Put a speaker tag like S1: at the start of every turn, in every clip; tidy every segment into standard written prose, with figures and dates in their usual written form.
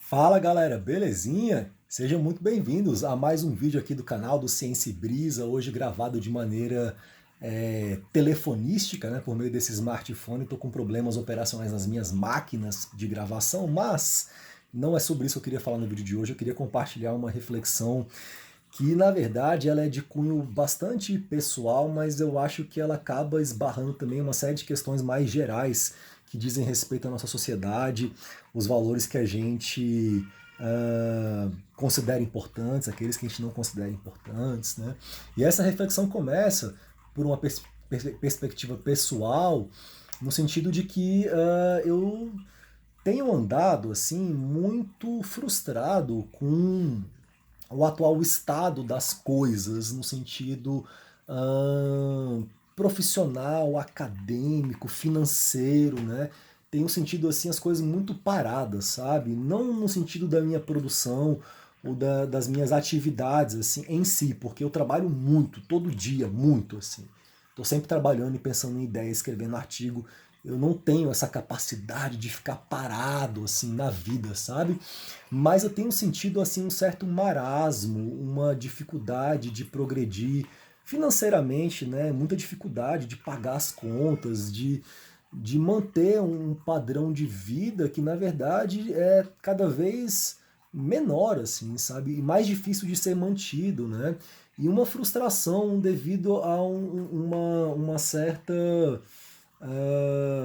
S1: Fala galera, belezinha? Sejam muito bem-vindos a mais um vídeo aqui do canal do Ciência e Brisa, hoje gravado de maneira telefonística, né, por meio desse smartphone. Estou com problemas operacionais nas minhas máquinas de gravação, mas não é sobre isso que eu queria falar no vídeo de hoje. Eu queria compartilhar uma reflexão que, na verdade, ela é de cunho bastante pessoal, mas eu acho que ela acaba esbarrando também uma série de questões mais gerais que dizem respeito à nossa sociedade, os valores que a gente considera importantes, aqueles que a gente não considera importantes, né? E essa reflexão começa por uma perspectiva pessoal, no sentido de que eu tenho andado assim muito frustrado com o atual estado das coisas, no sentido profissional, acadêmico, financeiro, né? Tenho sentido assim as coisas muito paradas, sabe? Não no sentido da minha produção ou das minhas atividades assim em si, porque eu trabalho muito, todo dia, muito assim. Estou sempre trabalhando e pensando em ideias, escrevendo artigo. Eu não tenho essa capacidade de ficar parado assim na vida, sabe? Mas eu tenho sentido assim um certo marasmo, uma dificuldade de progredir financeiramente, né? Muita dificuldade de pagar as contas, de manter um padrão de vida que na verdade é cada vez menor, assim, sabe? E mais difícil de ser mantido, né? E uma frustração devido a uma certa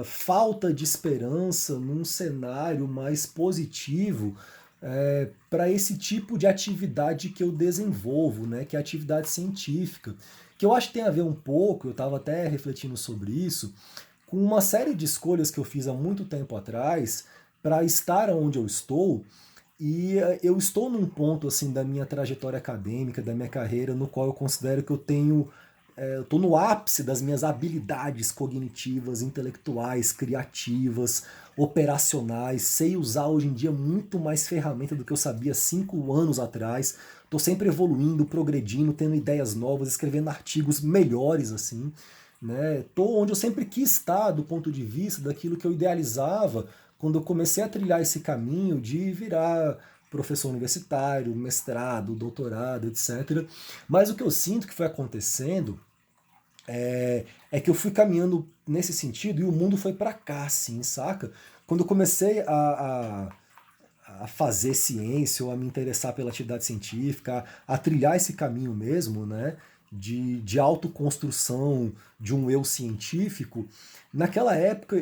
S1: falta de esperança num cenário mais positivo para esse tipo de atividade que eu desenvolvo, né, que é a atividade científica, que eu acho que tem a ver um pouco, eu estava até refletindo sobre isso, com uma série de escolhas que eu fiz há muito tempo atrás para estar onde eu estou, e eu estou num ponto assim da minha trajetória acadêmica, da minha carreira, no qual eu considero que eu estou no ápice das minhas habilidades cognitivas, intelectuais, criativas, operacionais. Sei usar hoje em dia muito mais ferramenta do que eu sabia 5 anos atrás. Estou sempre evoluindo, progredindo, tendo ideias novas, escrevendo artigos melhores assim. Né? Tô onde eu sempre quis estar do ponto de vista daquilo que eu idealizava quando eu comecei a trilhar esse caminho de virar professor universitário, mestrado, doutorado, etc. Mas o que eu sinto que foi acontecendo é que eu fui caminhando nesse sentido e o mundo foi para cá, assim, saca? Quando eu comecei a fazer ciência ou a me interessar pela atividade científica, a trilhar esse caminho mesmo, né? De autoconstrução de um eu científico, naquela época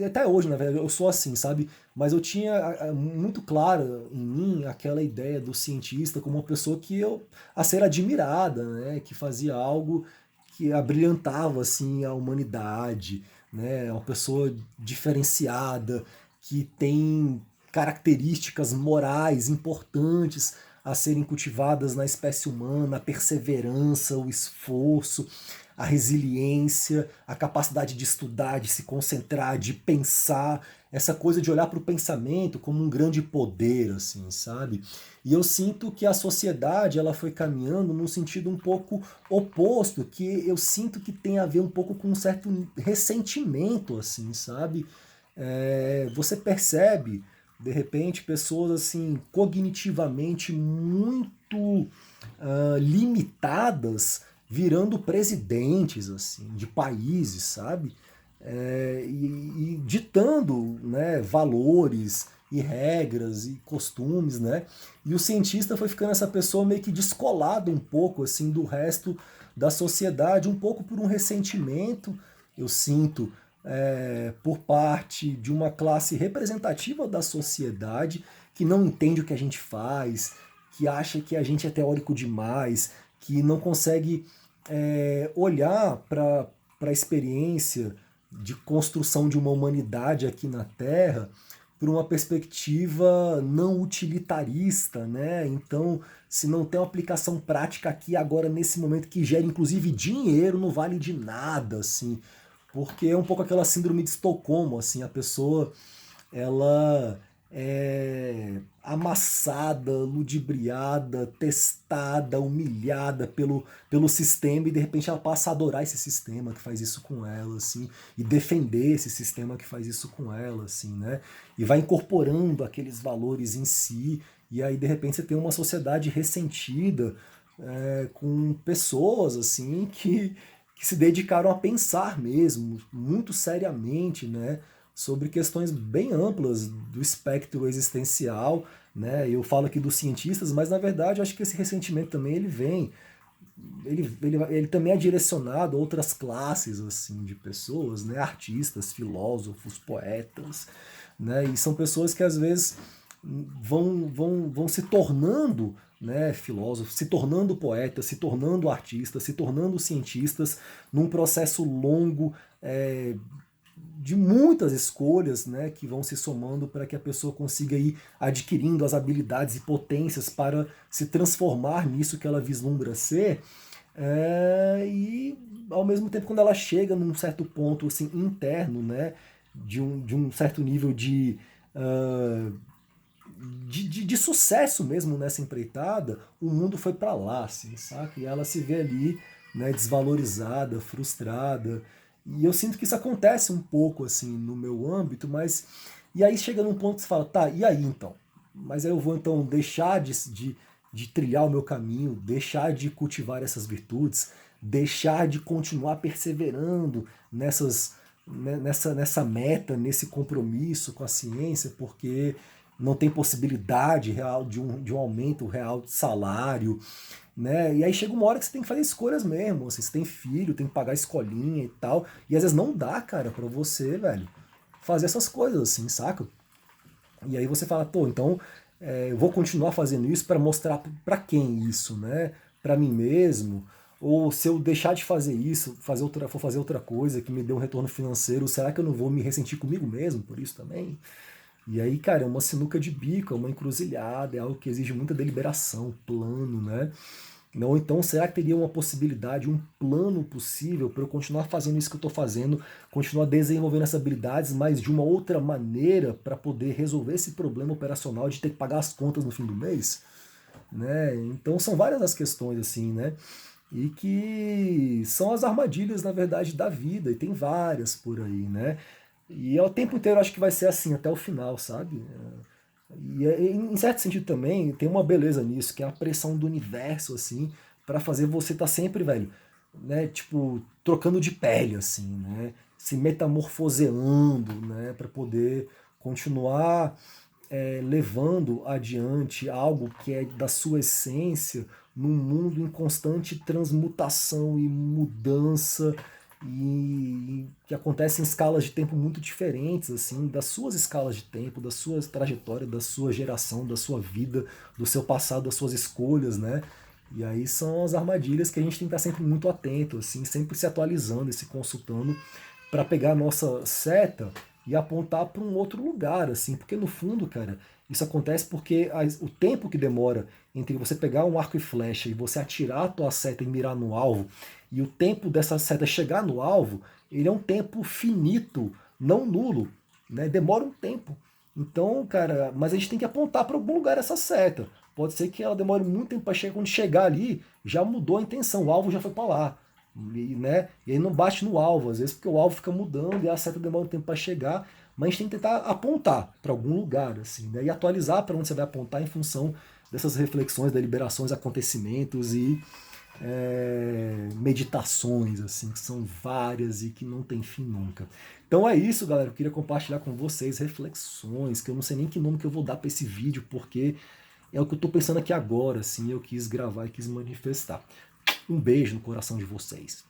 S1: até hoje, na verdade, eu sou assim, sabe? Mas eu tinha muito clara em mim aquela ideia do cientista como uma pessoa a ser admirada, né? Que fazia algo que abrilhantava assim a humanidade, né? Uma pessoa diferenciada que tem características morais importantes a serem cultivadas na espécie humana, a perseverança, o esforço, a resiliência, a capacidade de estudar, de se concentrar, de pensar, essa coisa de olhar para o pensamento como um grande poder, assim, sabe? E eu sinto que a sociedade ela foi caminhando num sentido um pouco oposto, que eu sinto que tem a ver um pouco com um certo ressentimento, assim, sabe? Você percebe de repente pessoas assim cognitivamente muito limitadas virando presidentes assim de países, sabe? E ditando, né, valores e regras e costumes, né? E o cientista foi ficando essa pessoa meio que descolado um pouco assim do resto da sociedade, um pouco por um ressentimento, eu sinto, por parte de uma classe representativa da sociedade que não entende o que a gente faz, que acha que a gente é teórico demais, que não consegue olhar para a experiência de construção de uma humanidade aqui na Terra por uma perspectiva não utilitarista, né? Então, se não tem uma aplicação prática aqui agora nesse momento que gera inclusive dinheiro, não vale de nada, assim, porque é um pouco aquela síndrome de Estocolmo, assim, a pessoa ela amassada, ludibriada, testada, humilhada pelo sistema, e de repente ela passa a adorar esse sistema que faz isso com ela, assim, e defender esse sistema que faz isso com ela, assim, né? E vai incorporando aqueles valores em si, e aí de repente você tem uma sociedade ressentida, com pessoas assim que se dedicaram a pensar mesmo, muito seriamente, né, sobre questões bem amplas do espectro existencial, né? Eu falo aqui dos cientistas, mas na verdade eu acho que esse ressentimento também ele também é direcionado a outras classes assim de pessoas, né? Artistas, filósofos, poetas, né? E são pessoas que às vezes vão se tornando, né, filósofos, se tornando poetas, se tornando artistas, se tornando cientistas, num processo longo, de muitas escolhas, né, que vão se somando para que a pessoa consiga ir adquirindo as habilidades e potências para se transformar nisso que ela vislumbra ser. E ao mesmo tempo, quando ela chega num certo ponto assim, interno, né, de um certo nível uh, de sucesso mesmo nessa empreitada, o mundo foi para lá, assim, saca? E ela se vê ali, né, desvalorizada, frustrada. E eu sinto que isso acontece um pouco assim no meu âmbito, mas e aí chega num ponto que você fala, tá, e aí então? Mas aí eu vou então deixar de trilhar o meu caminho, deixar de cultivar essas virtudes, deixar de continuar perseverando nessa meta, nesse compromisso com a ciência, porque não tem possibilidade real de um aumento real de salário, né? E aí chega uma hora que você tem que fazer escolhas mesmo, assim, você tem filho, tem que pagar escolinha e tal, e às vezes não dá, cara, pra você, velho, fazer essas coisas assim, saca? E aí você fala, pô, então eu vou continuar fazendo isso para mostrar para quem isso, né? Para mim mesmo? Ou se eu deixar de fazer isso, for fazer outra coisa que me dê um retorno financeiro, será que eu não vou me ressentir comigo mesmo por isso também? E aí, cara, é uma sinuca de bico, é uma encruzilhada, é algo que exige muita deliberação, plano, né? Ou então, será que teria uma possibilidade, um plano possível para eu continuar fazendo isso que eu estou fazendo, continuar desenvolvendo essas habilidades, mas de uma outra maneira para poder resolver esse problema operacional de ter que pagar as contas no fim do mês? Né? Então, são várias as questões, assim, né? E que são as armadilhas, na verdade, da vida, e tem várias por aí, né? E ao tempo inteiro acho que vai ser assim, até o final, sabe? E em certo sentido também tem uma beleza nisso, que é a pressão do universo, assim, para fazer você estar sempre, velho, né, tipo, trocando de pele, assim, né, se metamorfoseando, né, para poder continuar levando adiante algo que é da sua essência num mundo em constante transmutação e mudança e que acontece em escalas de tempo muito diferentes, assim, das suas escalas de tempo, da sua trajetória, da sua geração, da sua vida, do seu passado, das suas escolhas, né? E aí são as armadilhas que a gente tem que estar sempre muito atento, assim, sempre se atualizando e se consultando para pegar a nossa seta e apontar para um outro lugar, assim, porque no fundo, cara, isso acontece porque o tempo que demora entre você pegar um arco e flecha e você atirar a tua seta e mirar no alvo, e o tempo dessa seta chegar no alvo, ele é um tempo finito, não nulo, né? Demora um tempo. Então, cara, mas a gente tem que apontar para algum lugar essa seta. Pode ser que ela demore muito tempo para chegar, quando chegar ali, já mudou a intenção, o alvo já foi para lá. Né? E aí não bate no alvo, às vezes, porque o alvo fica mudando e a seta demora um tempo para chegar, mas a gente tem que tentar apontar para algum lugar, assim, né? E atualizar para onde você vai apontar em função dessas reflexões, deliberações, acontecimentos e meditações, assim, que são várias e que não tem fim nunca. Então é isso, galera. Eu queria compartilhar com vocês reflexões, que eu não sei nem que nome que eu vou dar para esse vídeo, porque é o que eu estou pensando aqui agora, assim, eu quis gravar e quis manifestar. Um beijo no coração de vocês.